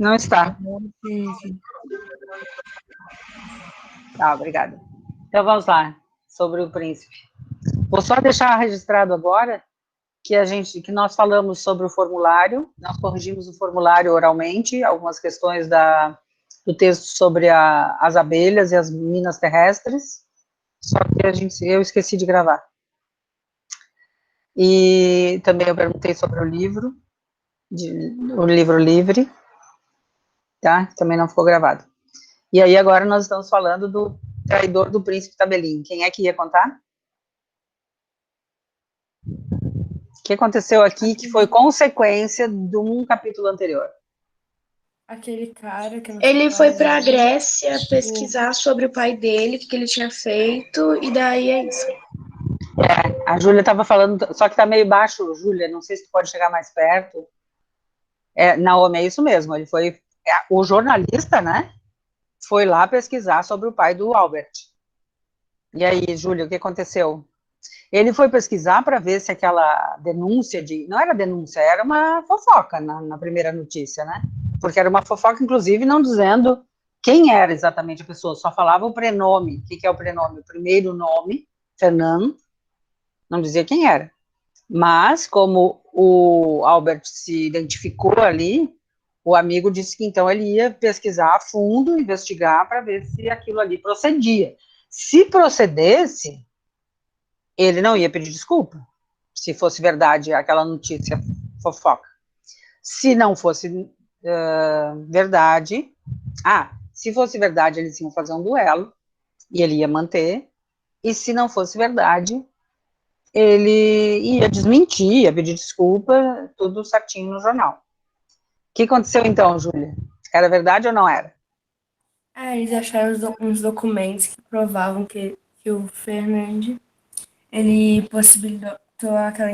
Não está. Sim, sim. Tá, obrigada. Então vamos lá, sobre o príncipe. Vou só deixar registrado agora que nós falamos sobre o formulário, nós corrigimos o formulário oralmente, algumas questões do texto sobre as abelhas e as minas terrestres, só que eu esqueci de gravar. E também eu perguntei sobre o livro livre, tá? Também não ficou gravado. E aí agora nós estamos falando do traidor do príncipe Tabelim. Quem é que ia contar? O que aconteceu aqui que foi consequência de um capítulo anterior? Aquele cara que ele foi para a Grécia pesquisar sobre o pai dele, o que ele tinha feito, e daí é isso. A Júlia estava falando, só que está meio baixo, Júlia, não sei se tu pode chegar mais perto. Naomi, é isso mesmo, ele foi, o jornalista, né, foi lá pesquisar sobre o pai do Albert. E aí, Júlia, o que aconteceu? Ele foi pesquisar para ver se aquela denúncia não era denúncia, era uma fofoca na primeira notícia, né? Porque era uma fofoca, inclusive, não dizendo quem era exatamente a pessoa, só falava o prenome. O que é o prenome? O primeiro nome, Fernando, não dizia quem era. Mas, como o Albert se identificou ali, o amigo disse que então ele ia pesquisar a fundo, investigar para ver se aquilo ali procedia. Se procedesse, ele não ia pedir desculpa, se fosse verdade aquela notícia fofoca. Se não fosse verdade, se fosse verdade, eles iam fazer um duelo, e ele ia manter, e se não fosse verdade, ele ia desmentir, ia pedir desculpa, tudo certinho no jornal. O que aconteceu então, Júlia? Era verdade ou não era? Eles acharam uns documentos que provavam que o Fernand, ele possibilitou aquela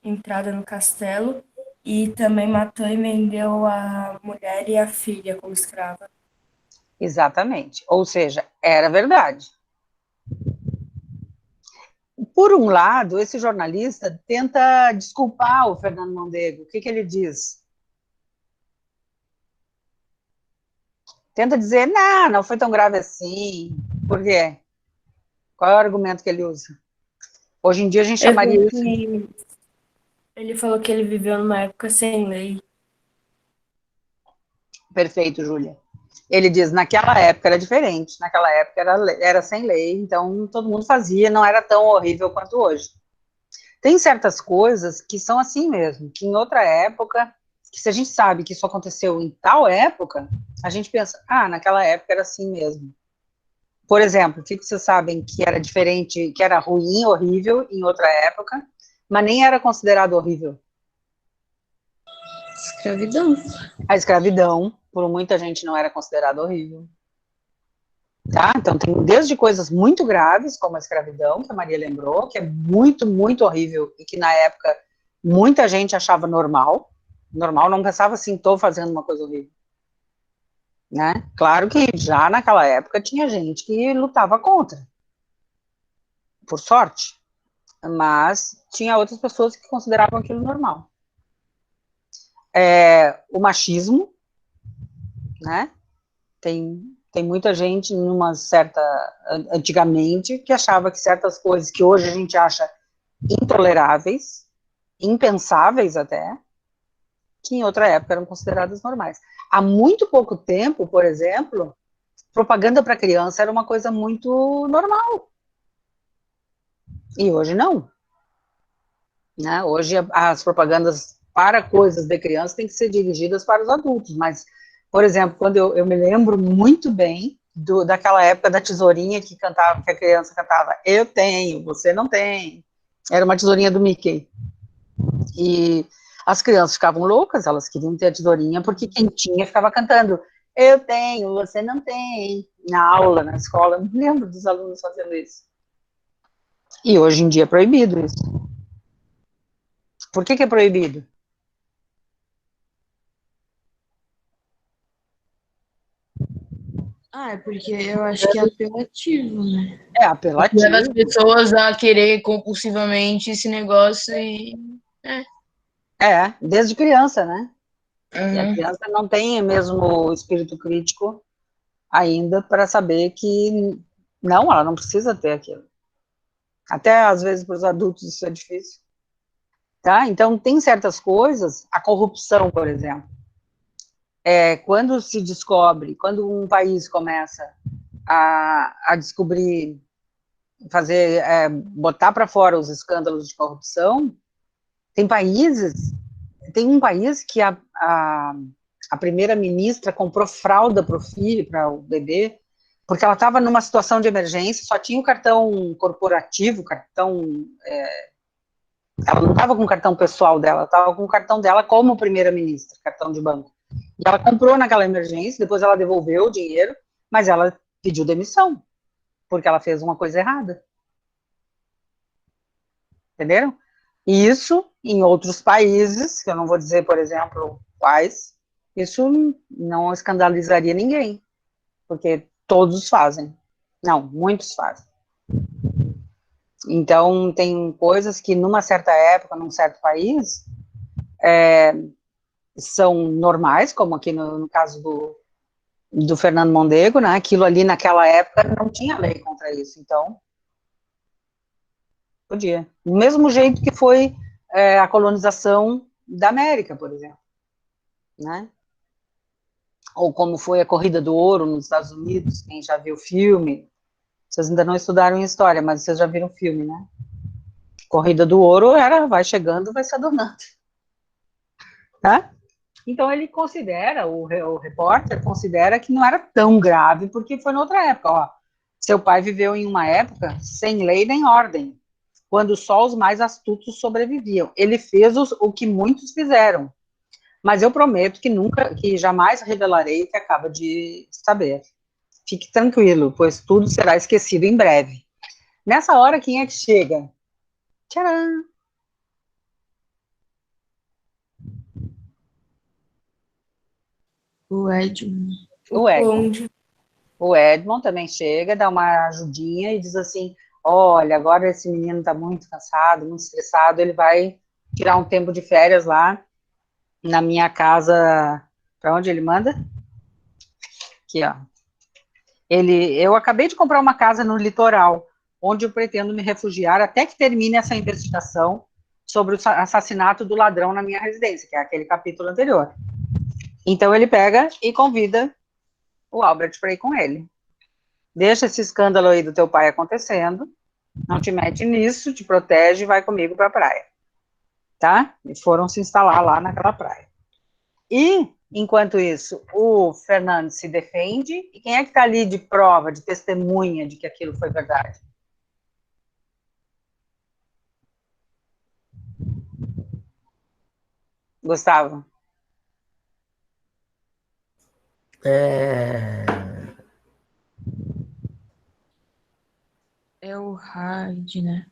entrada no castelo e também matou e vendeu a mulher e a filha como escrava. Exatamente. Ou seja, era verdade. Por um lado, esse jornalista tenta desculpar o Fernando Mondego. O que ele diz? Tenta dizer, não foi tão grave assim. Por quê? Qual é o argumento que ele usa? Hoje em dia a gente chamaria isso. Ele falou que ele viveu numa época sem lei. Perfeito, Júlia. Ele diz, naquela época era diferente, naquela época era sem lei, então todo mundo fazia, não era tão horrível quanto hoje. Tem certas coisas que são assim mesmo, que em outra época, que se a gente sabe que isso aconteceu em tal época, a gente pensa, naquela época era assim mesmo. Por exemplo, o que vocês sabem que era diferente, que era ruim, horrível em outra época, mas nem era considerado horrível? Escravidão. A escravidão, por muita gente, não era considerada horrível. Tá? Então, tem desde coisas muito graves, como a escravidão, que a Maria lembrou, que é muito, muito horrível, e que na época muita gente achava normal. Normal, não pensava assim, estou fazendo uma coisa horrível. Né? Claro que já naquela época tinha gente que lutava contra, por sorte, mas tinha outras pessoas que consideravam aquilo normal. O machismo, né? Tem muita gente antigamente, que achava que certas coisas que hoje a gente acha intoleráveis, impensáveis até, que em outra época eram consideradas normais. Há muito pouco tempo, por exemplo, propaganda para criança era uma coisa muito normal. E hoje não. Né? Hoje as propagandas para coisas de criança têm que ser dirigidas para os adultos, mas, por exemplo, quando eu me lembro muito bem daquela época da tesourinha que a criança cantava, eu tenho, você não tem. Era uma tesourinha do Mickey. E as crianças ficavam loucas, elas queriam ter a tesourinha, porque quem tinha ficava cantando, eu tenho, você não tem. Na aula, na escola, eu me lembro dos alunos fazendo isso. E hoje em dia é proibido isso. Por que é proibido? É porque eu acho que é apelativo, né? É apelativo. Leva as pessoas a querer compulsivamente esse negócio e... desde criança, né? E a criança não tem mesmo o espírito crítico ainda para saber que não, ela não precisa ter aquilo. Até, às vezes, para os adultos isso é difícil. Tá? Então, tem certas coisas, a corrupção, por exemplo, quando se descobre, quando um país começa a descobrir, fazer, botar para fora os escândalos de corrupção, tem um país que a primeira-ministra comprou fralda para o filho, para o bebê, porque ela estava numa situação de emergência, só tinha o cartão corporativo, ela não estava com o cartão pessoal dela, estava com o cartão dela como primeira-ministra, cartão de banco. E ela comprou naquela emergência, depois ela devolveu o dinheiro, mas ela pediu demissão, porque ela fez uma coisa errada. Entenderam? E isso, em outros países, que eu não vou dizer, por exemplo, quais, isso não escandalizaria ninguém, porque todos fazem. Não, muitos fazem. Então, tem coisas que, numa certa época, num certo país, são normais, como aqui no caso do Fernando Mondego, né? Aquilo ali, naquela época, não tinha lei contra isso, então, podia. Do mesmo jeito que foi a colonização da América, por exemplo, né? Ou como foi a Corrida do Ouro nos Estados Unidos, quem já viu o filme, vocês ainda não estudaram história, mas vocês já viram o filme, né? Corrida do Ouro vai chegando, vai se adornando, tá? Então ele considera, o repórter considera que não era tão grave, porque foi noutra época, ó. Seu pai viveu em uma época sem lei nem ordem, quando só os mais astutos sobreviviam. Ele fez o que muitos fizeram, mas eu prometo que jamais revelarei o que acaba de saber. Fique tranquilo, pois tudo será esquecido em breve. Nessa hora, quem é que chega? Tcharam! O Edmund. O Edmond. Conde. O Edmond também chega, dá uma ajudinha e diz assim, olha, agora esse menino está muito cansado, muito estressado, ele vai tirar um tempo de férias lá na minha casa. Para onde ele manda? Aqui, ó. Eu acabei de comprar uma casa no litoral, onde eu pretendo me refugiar até que termine essa investigação sobre o assassinato do ladrão na minha residência, que é aquele capítulo anterior. Então ele pega e convida o Albert para ir com ele. Deixa esse escândalo aí do teu pai acontecendo, não te mete nisso, te protege e vai comigo para a praia. Tá? E foram se instalar lá naquela praia. E, enquanto isso, o Fernando se defende, e quem é que está ali de prova, de testemunha de que aquilo foi verdade? Gustavo? É o Hyde, né?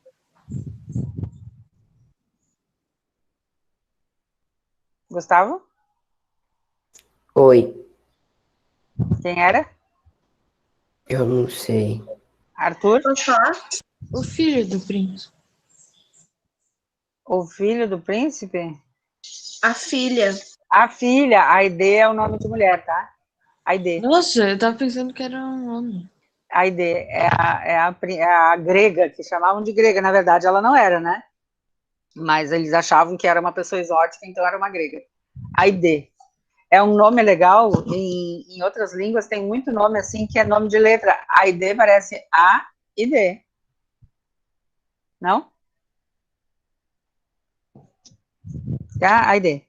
Gustavo? Oi, Quem era? eu não sei. Arthur? Posso falar? O filho do príncipe. O filho do príncipe? A filha. A filha, Aide é o nome de mulher, tá? Aide. Nossa, eu tava pensando que era um homem. Aide é a grega, que chamavam de grega, na verdade ela não era, né? Mas eles achavam que era uma pessoa exótica, então era uma grega. Aide. É um nome legal, em outras línguas tem muito nome assim, que é nome de letra. Aide parece A e D. Não? Tá? Aide.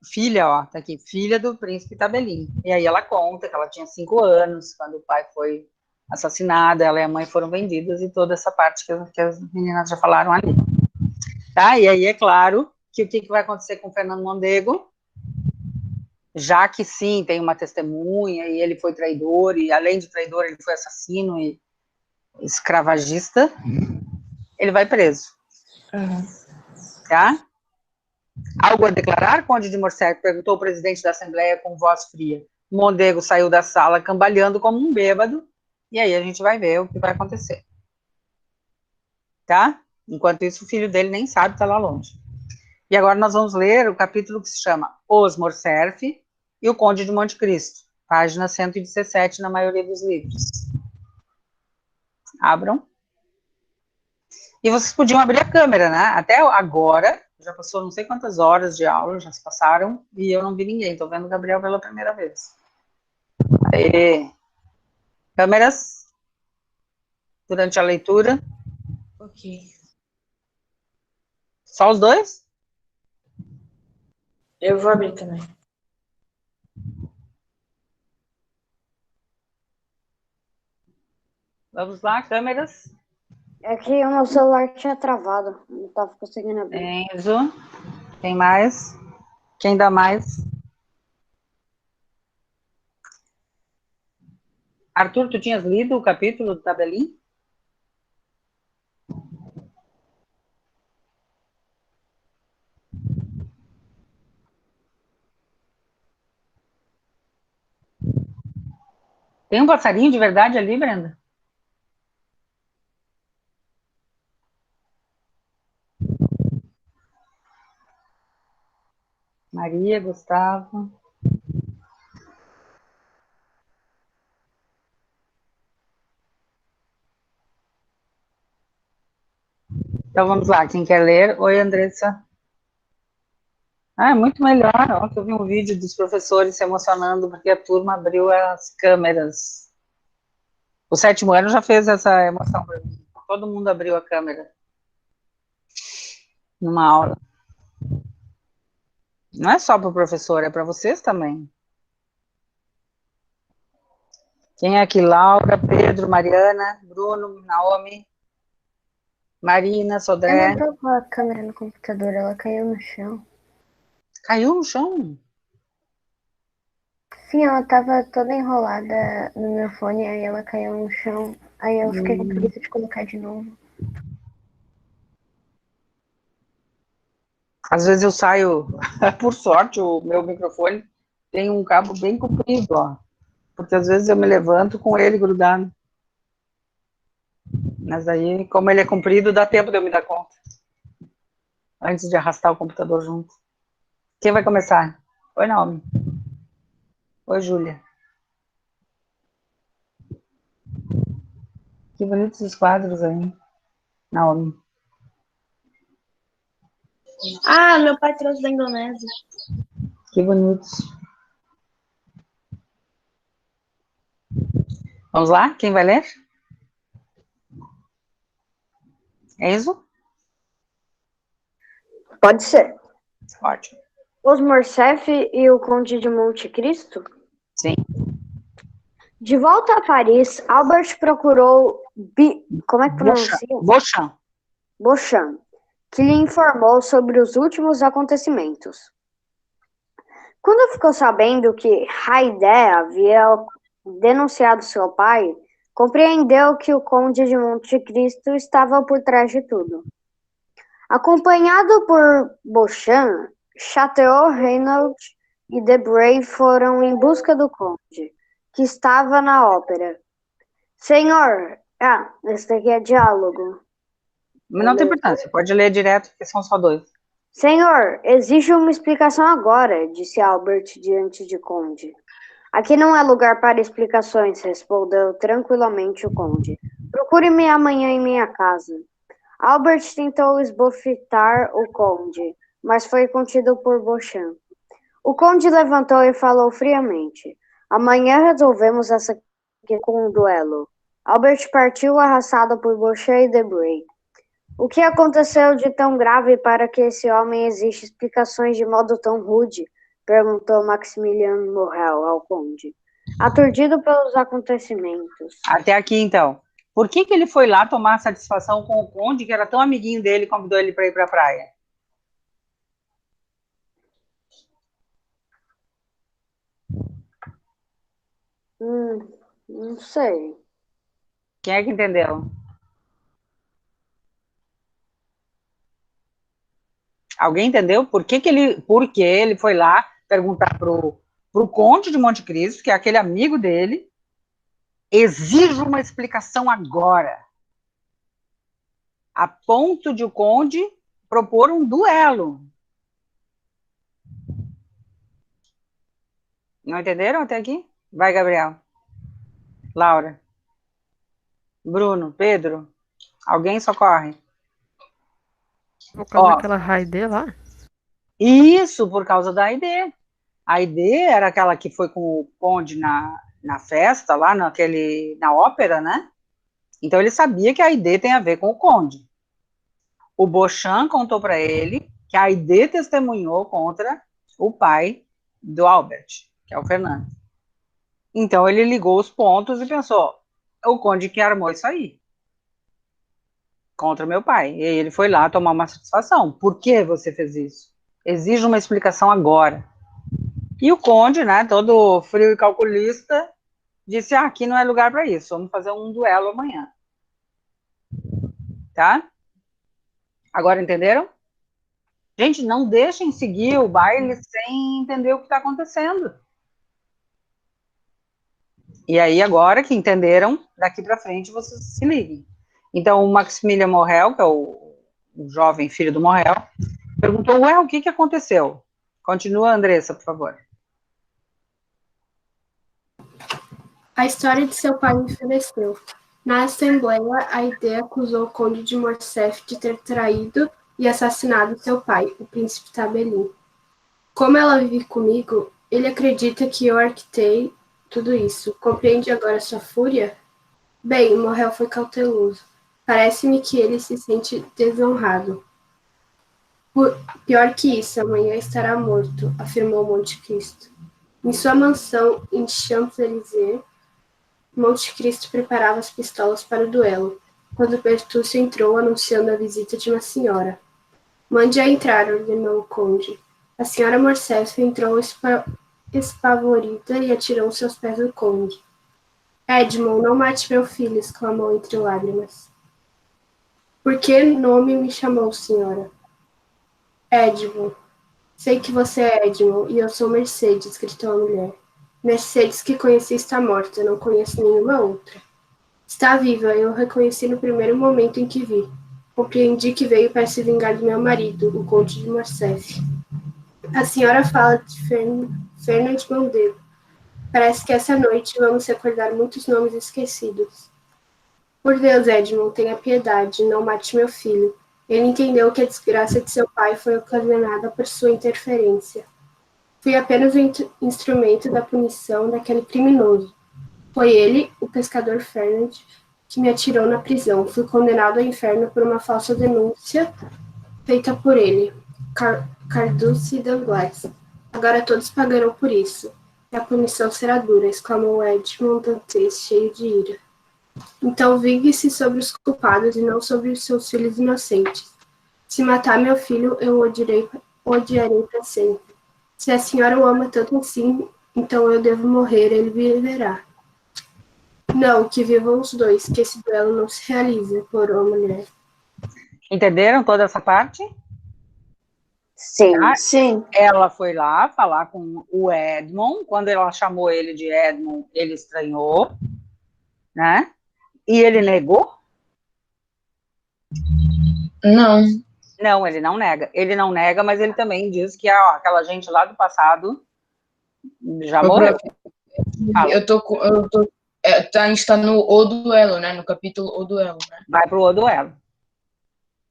Filha, ó, tá aqui, filha do príncipe Tabelim. E aí ela conta que ela tinha 5 anos, quando o pai foi assassinado, ela e a mãe foram vendidas, e toda essa parte que as meninas já falaram ali. Tá? E aí é claro que o que vai acontecer com o Fernando Mondego, já que sim, tem uma testemunha, e ele foi traidor, e além de traidor, ele foi assassino e escravagista, ele vai preso. Tá? Algo a declarar? Conde de Morcerf perguntou o presidente da Assembleia com voz fria. Mondego saiu da sala cambaleando como um bêbado, e aí a gente vai ver o que vai acontecer. Tá? Enquanto isso, o filho dele nem sabe, tá lá longe. E agora nós vamos ler o capítulo que se chama Os Morcerf e o Conde de Monte Cristo, página 117 na maioria dos livros. Abram. E vocês podiam abrir a câmera, né? Até agora, já passou não sei quantas horas de aula, já se passaram, e eu não vi ninguém. Estou vendo o Gabriel pela primeira vez. Aê. Câmeras, durante a leitura. Ok. Só os dois? Eu vou abrir também. Vamos lá, câmeras. É que o meu celular tinha travado, não tava conseguindo abrir. Enzo. Quem mais? Quem dá mais? Arthur, tu tinhas lido o capítulo do Tabelim? Tem um passarinho de verdade ali, Brenda? Maria, Gustavo. Então vamos lá, quem quer ler? Oi, Andressa. Ah, é muito melhor. Ontem eu vi um vídeo dos professores se emocionando porque a turma abriu as câmeras. O 7º ano já fez essa emoção para mim. Todo mundo abriu a câmera numa aula. Não é só para o professor, é para vocês também. Quem é aqui? Laura, Pedro, Mariana, Bruno, Naomi, Marina, Eu Sodré. não tô com a câmera no computador, ela caiu no chão. Caiu no chão? Sim, ela tava toda enrolada no meu fone, aí ela caiu no chão. Aí eu fiquei com preguiça de colocar de novo. Às vezes eu saio, por sorte, o meu microfone tem um cabo bem comprido, ó. Porque às vezes eu me levanto com ele grudado. Mas aí, como ele é comprido, dá tempo de eu me dar conta. Antes de arrastar o computador junto. Quem vai começar? Oi, Naomi. Oi, Júlia. Que bonitos os quadros aí, Naomi. Ah, meu pai trouxe da Indonésia. Que bonitos. Vamos lá? Quem vai ler? Enzo? Pode ser. Ótimo. Os Morcerf e o Conde de Monte Cristo? Sim. De volta a Paris, Albert procurou como é que pronuncia? Beauchamp. Beauchamp, que lhe informou sobre os últimos acontecimentos. Quando ficou sabendo que Haydée havia denunciado seu pai, compreendeu que o Conde de Monte Cristo estava por trás de tudo. Acompanhado por Beauchamp, Chateau, Renaud e Debray foram em busca do Conde, que estava na ópera. Senhor, esse daqui é diálogo. Mas não tem importância, pode ler direto, porque são só dois. Senhor, exijo uma explicação agora, disse Albert diante de Conde. Aqui não é lugar para explicações, respondeu tranquilamente o Conde. Procure-me amanhã em minha casa. Albert tentou esbofetar o Conde, mas foi contido por Beauchamp. O Conde levantou e falou friamente. Amanhã resolvemos essa questão com um duelo. Albert partiu arrastado por Beauchamp e Debray. O que aconteceu de tão grave para que esse homem exige explicações de modo tão rude? Perguntou Maximilian Morrel ao Conde, aturdido pelos acontecimentos. Até aqui, então. Por que ele foi lá tomar satisfação com o Conde, que era tão amiguinho dele, e convidou ele para ir para a praia? Não sei. Quem é que entendeu? Alguém entendeu? Por que ele foi lá perguntar pro Conde de Monte Cristo, que é aquele amigo dele, exijo uma explicação agora. A ponto de o Conde propor um duelo. Não entenderam até aqui? Vai, Gabriel. Laura. Bruno. Pedro. Alguém socorre. Por causa Ó, daquela Raidê lá? isso por causa da Aide. A Aide era aquela que foi com o Conde na festa, lá na ópera, né? Então ele sabia que a Aide tem a ver com o Conde. O Beauchamp contou para ele que a Aide testemunhou contra o pai do Albert, que é o Fernando. Então ele ligou os pontos e pensou: o Conde que armou isso aí contra meu pai. E aí ele foi lá tomar uma satisfação. Por que você fez isso? Exige uma explicação agora. E o Conde, né, todo frio e calculista, disse: aqui não é lugar para isso, vamos fazer um duelo amanhã. Tá? Agora entenderam? Gente, não deixem seguir o baile sem entender o que está acontecendo. E aí, agora que entenderam, daqui para frente vocês se liguem. Então, o Maximilian Morrel, que é o jovem filho do Morrel, perguntou: ué, o que aconteceu? Continua, Andressa, por favor. A história de seu pai me enfureceu. Na Assembleia, a ideia acusou o Conde de Morcerf de ter traído e assassinado seu pai, o príncipe Tabelin. Como ela vive comigo, ele acredita que eu arquitei tudo isso. Compreende agora sua fúria? Bem, Morrel foi cauteloso. Parece-me que ele se sente desonrado. Pior que isso, amanhã estará morto, afirmou Monte Cristo. Em sua mansão em Champs-Élysées, Monte Cristo preparava as pistolas para o duelo, quando Bertuccio entrou anunciando a visita de uma senhora. Mande-a entrar, ordenou o conde. A senhora Morcerf entrou espavorida e atirou-se aos pés do conde. Edmond, não mate meu filho, exclamou entre lágrimas. Por que nome me chamou, senhora? Edmond. Sei que você é Edmond e eu sou Mercedes, gritou a mulher. Mercedes que conheci está morta, não conheço nenhuma outra. Está viva, eu a reconheci no primeiro momento em que vi. Compreendi que veio para se vingar do meu marido, o conde de Morcerf. A senhora fala de Fernand Mondego. Parece que essa noite vamos recordar muitos nomes esquecidos. Por Deus, Edmond, tenha piedade, não mate meu filho. Ele entendeu que a desgraça de seu pai foi ocasionada por sua interferência. Fui apenas o instrumento da punição daquele criminoso. Foi ele, o pescador Fernand, que me atirou na prisão. Fui condenado ao inferno por uma falsa denúncia feita por ele, Carducci Danglars. Agora todos pagarão por isso. E a punição será dura, exclamou Edmond Dantes, cheio de ira. Então vingue-se sobre os culpados e não sobre os seus filhos inocentes. Se matar meu filho, eu o odiarei para sempre. Se a senhora o ama tanto assim, então eu devo morrer, ele viverá. Não, que vivam os dois, que esse duelo não se realize, implorou a mulher. Entenderam toda essa parte? Sim. Tá? Sim. Ela foi lá falar com o Edmond. Quando ela chamou ele de Edmond, ele estranhou, né? E ele negou? Não. Não, ele não nega. Ele não nega, mas ele também diz que aquela gente lá do passado já morreu. A gente tá no O Duelo, né? No capítulo O Duelo, né? Vai pro duelo.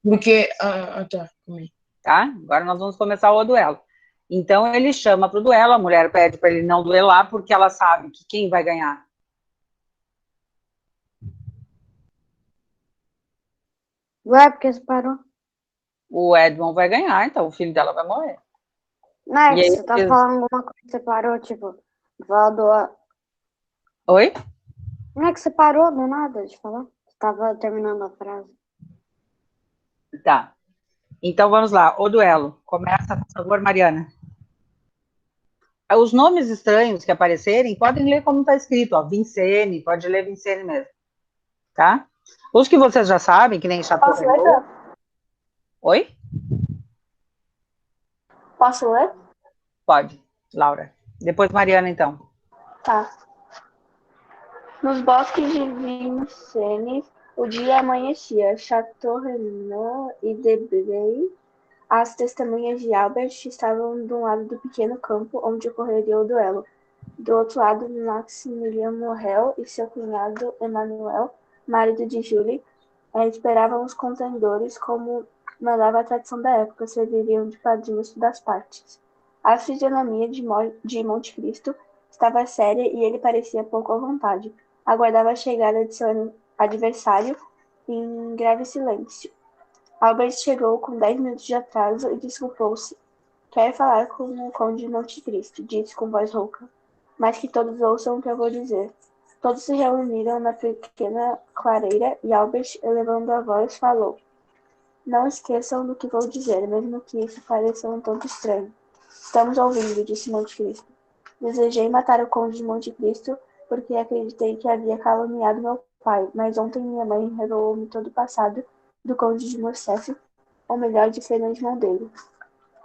Porque. Tá. Tá? Agora nós vamos começar o duelo. Então ele chama pro duelo, a mulher pede para ele não duelar, porque ela sabe que quem vai ganhar? Ué, porque você parou? O Edmond vai ganhar, então o filho dela vai morrer. Não, é E que aí, você tá falando alguma coisa, você parou, tipo, falando. Oi? Não é que você parou do nada de falar? Você tava terminando a frase. Tá. Então vamos lá, o duelo. Começa, por favor, Mariana. Os nomes estranhos que aparecerem, podem ler como está escrito, ó, Vincene, pode ler Vincene mesmo, tá? Os que vocês já sabem, que nem Chateau Posso ler? Renaud. Oi? Posso ler? Pode, Laura. Depois Mariana, então. Tá. Nos bosques de Vincennes, o dia amanhecia. Chateau-Renaud e Debray, as testemunhas de Albert, estavam de um lado do pequeno campo onde ocorreria o duelo. Do outro lado, Maximilian Morrel e seu cunhado Emmanuel, marido de Julie, esperavam os contendores como mandava a tradição da época, serviriam de padrinhos das partes. A fisionomia de Monte Cristo estava séria e ele parecia pouco à vontade. Aguardava a chegada de seu adversário em grave silêncio. Albert chegou com 10 minutos de atraso e desculpou-se. Quero falar com o conde de Monte Cristo, disse com voz rouca. Mas que todos ouçam o que eu vou dizer. Todos se reuniram na pequena clareira e Albert, elevando a voz, falou. Não esqueçam do que vou dizer, mesmo que isso pareça um tanto estranho. Estamos ouvindo, disse Monte Cristo. Desejei matar o conde de Monte Cristo porque acreditei que havia caluniado meu pai, mas ontem minha mãe revelou-me todo o passado do conde de Morcerf, ou melhor, de Fernand Mondego,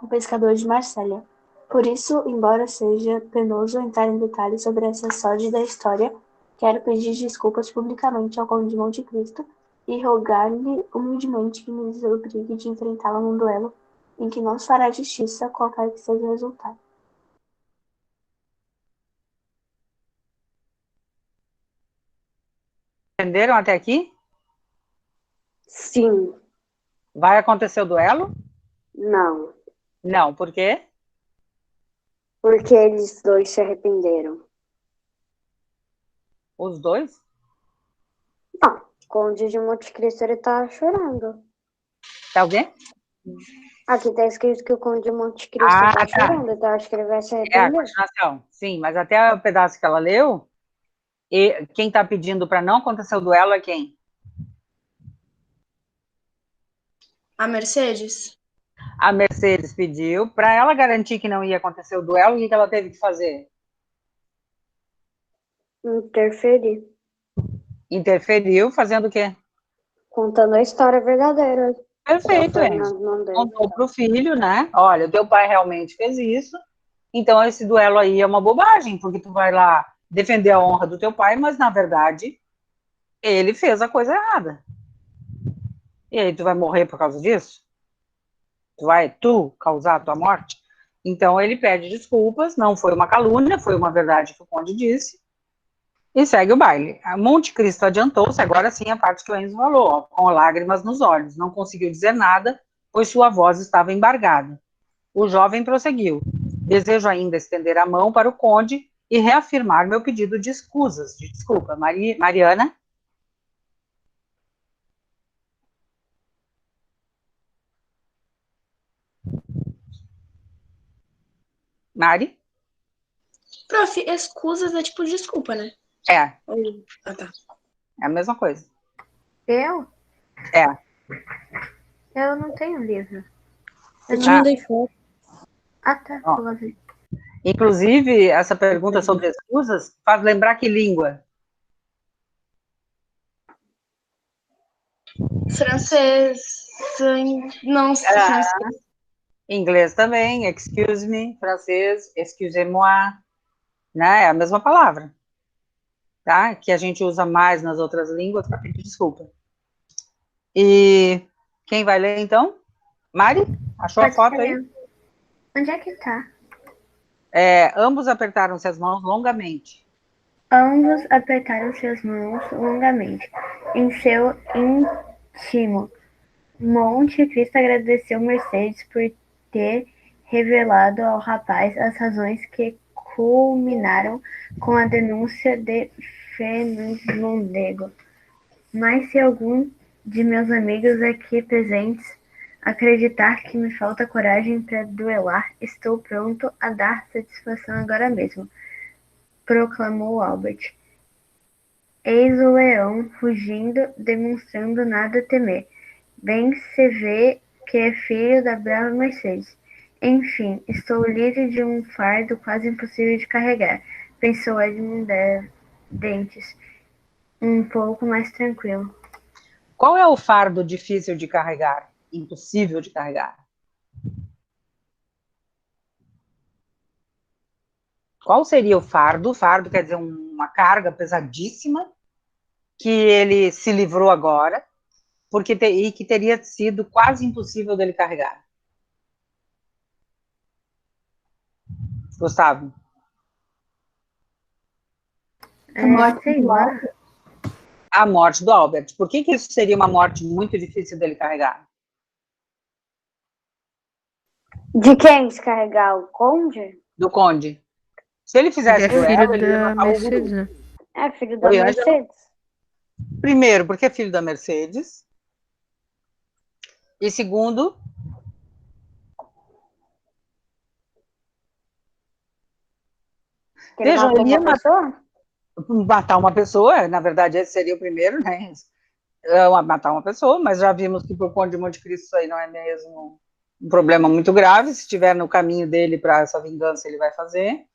o pescador de Marsella. Por isso, embora seja penoso entrar em detalhes sobre essa sórdida história, quero pedir desculpas publicamente ao conde de Monte Cristo e rogar-lhe humildemente que me desobrigue de enfrentá-lo num duelo em que não se fará justiça, qualquer que seja o resultado. Entenderam até aqui? Sim, Vai acontecer o duelo? não. Não, por quê? Porque eles dois se arrependeram. Os dois? Não, o Conde de Monte Cristo ele tá chorando. Tá alguém? Aqui tá escrito que o Conde de Monte Cristo Ah, tá tá. chorando, então acho que ele vai se É a arrepender. continuação. Sim, mas até o pedaço que ela leu, e quem tá pedindo para não acontecer o duelo é quem? A Mercedes? A Mercedes pediu para ela garantir que não ia acontecer o duelo, o que ela teve que fazer? Interferir. Interferiu, fazendo o quê? Contando a história verdadeira. Perfeito, O hein? Fernando Mondego. Contou pro filho, né? Olha, o teu pai realmente fez isso, então esse duelo aí é uma bobagem, porque tu vai lá defender a honra do teu pai, mas na verdade ele fez a coisa errada. E aí tu vai morrer por causa disso? Tu causar a tua morte? Então ele pede desculpas, não foi uma calúnia, foi uma verdade que o conde disse, e segue o baile. A Monte Cristo adiantou-se, agora sim a parte que o Enzo falou, ó, com lágrimas nos olhos, não conseguiu dizer nada, pois sua voz estava embargada. O jovem prosseguiu. Desejo ainda estender a mão para o conde e reafirmar meu pedido de escusas, de desculpa. Mariana? Mari? Prof, escusas é tipo desculpa, né? É, Ah, tá. é a mesma coisa. Eu? É. Eu não tenho livro. Eu te Ah. mandei foto. Ah, tá. Ó. Vou ver. Inclusive, essa pergunta sobre escusas faz lembrar que língua? Francês. Não, francês. Inglês também, excuse me, francês, excusez-moi, né? É a mesma palavra, tá? Que a gente usa mais nas outras línguas para pedir desculpa. E quem vai ler então? Mari? Achou a Pode foto ser aí? eu. Onde é que tá? Ambos apertaram-se as mãos longamente. Ambos apertaram suas mãos longamente. Em seu íntimo, Monte Cristo agradeceu Mercedes por ter revelado ao rapaz as razões que culminaram com a denúncia de Fernando Mondego. Mas se algum de meus amigos aqui presentes acreditar que me falta coragem para duelar, estou pronto a dar satisfação agora mesmo, proclamou Albert. Eis o leão rugindo, demonstrando nada a temer. Bem se vê que é filho da brava Mercedes. Enfim, estou livre de um fardo quase impossível de carregar, pensou Edmund Dentes, um pouco mais tranquilo. Qual é o fardo difícil de carregar? Impossível de carregar? Qual seria o fardo? O fardo quer dizer uma carga pesadíssima que ele se livrou agora, e que teria sido quase impossível dele carregar. Gustavo? Sei lá. A morte do Albert. Por que isso seria uma morte muito difícil dele carregar? De quem descarregar o conde? Do Conde. Se ele Ele fizesse é duelo, filho ele ia da matar o guri. Mercedes, né? É filho da Oi, Ângela. Mercedes. Primeiro, porque é filho da Mercedes. E segundo, Que ele vejam, matou ele ia uma pessoa? matar uma pessoa, na verdade esse seria o primeiro, né? Matar uma pessoa, mas já vimos que pro Conde de Monte Cristo isso aí não é mesmo um problema muito grave. Se estiver no caminho dele para essa vingança, ele vai fazer.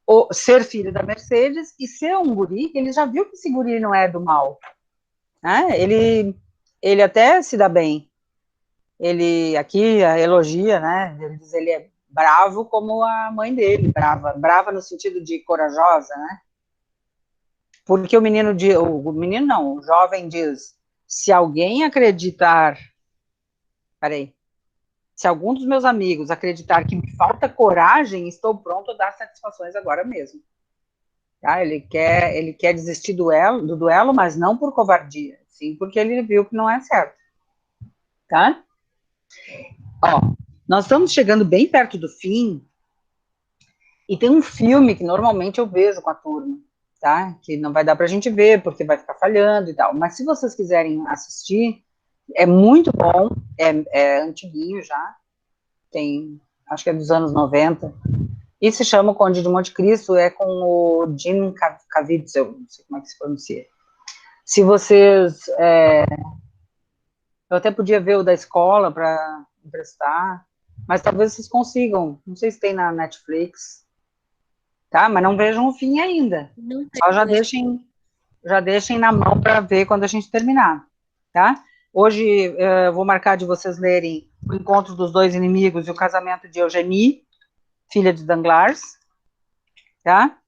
Ou ser filho da Mercedes e ser um guri, ele já viu que esse guri não é do mal, né? Ele até se dá bem. Ele aqui elogia, né? Ele diz ele é bravo como a mãe dele, brava no sentido de corajosa, né? Porque o menino não, o jovem diz, se alguém acreditar, peraí, se algum dos meus amigos acreditar que me falta coragem, estou pronto a dar satisfações agora mesmo. Tá? Ele quer desistir do duelo, mas não por covardia, sim porque ele viu que não é certo. Tá? Ó, nós estamos chegando bem perto do fim, e tem um filme que normalmente eu vejo com a turma, tá? Que não vai dar pra gente ver, porque vai ficar falhando e tal. Mas se vocês quiserem assistir, é muito bom, é antiguinho já, acho que é dos anos 90, e se chama O Conde de Monte Cristo, é com o Jim Caviezel, não sei como é que se pronuncia. Se vocês... eu até podia ver o da escola para emprestar, mas talvez vocês consigam, não sei se tem na Netflix, tá? Mas não vejam o fim ainda. Só já deixem na mão para ver quando a gente terminar, tá? Hoje eu vou marcar de vocês lerem O Encontro dos Dois Inimigos e O Casamento de Eugenie, filha de Danglars, tá?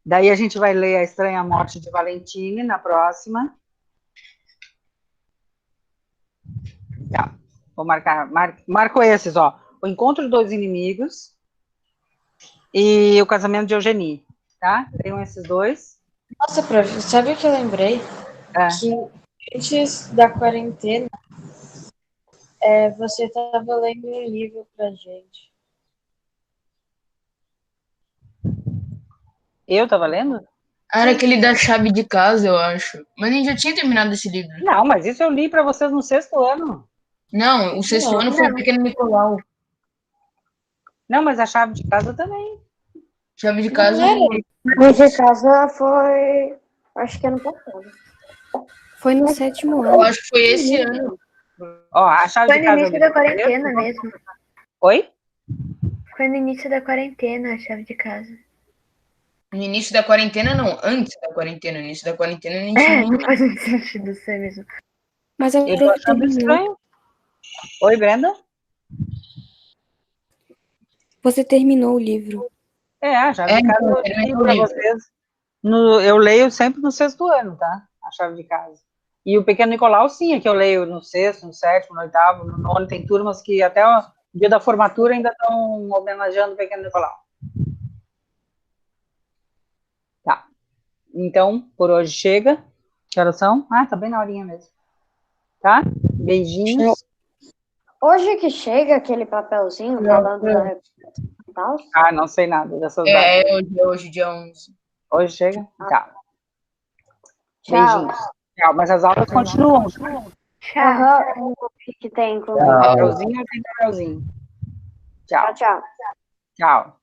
Daí a gente vai ler A Estranha Morte de Valentine na próxima. Tá. Vou marco esses, ó. O Encontro dos Dois Inimigos e O Casamento de Eugenie, tá? Leiam esses dois. Nossa, prof, sabe o que eu lembrei? Que antes da quarentena, você estava lendo um livro pra gente. Eu tava lendo? Era aquele da chave de casa, eu acho. Mas a gente já tinha terminado esse livro. Não, mas isso eu li para vocês no 6º ano. Não, o 6º ano foi o Pequeno Nicolau. Não, mas a chave de casa também. Chave de casa. Chave de casa foi, acho que ano passado. Foi no 7º ano. Eu acho que foi esse ano. Ó, a chave Foi de no casa. início da quarentena mesmo. Oi? Foi no início da quarentena a chave de casa. No início da quarentena, não. Antes da quarentena. No início da quarentena, a gente Não faz muito sentido ser mesmo. Mas Eu tô achando estranho. Oi, Brenda? Você terminou o livro. A chave de casa eu li para vocês. Eu leio sempre no 6º ano, tá? A chave de casa. E o Pequeno Nicolau, sim, é que eu leio no 6º, no 7º, no 8º, no 9º. Tem turmas que até o dia da formatura ainda estão homenageando o Pequeno Nicolau. Tá. Então, por hoje chega. Que horas são? Ah, tá bem na horinha mesmo. Tá? Beijinhos. Hoje que chega aquele papelzinho falando da representação e tal? Ah, não sei nada dessas datas. Hoje, dia 11. Hoje chega? Tá. Tchau. Beijinhos. Tchau, mas as aulas continuam. Aham, o que tem com Papelzinho tem papelzinho. Tchau. Tchau. Tchau.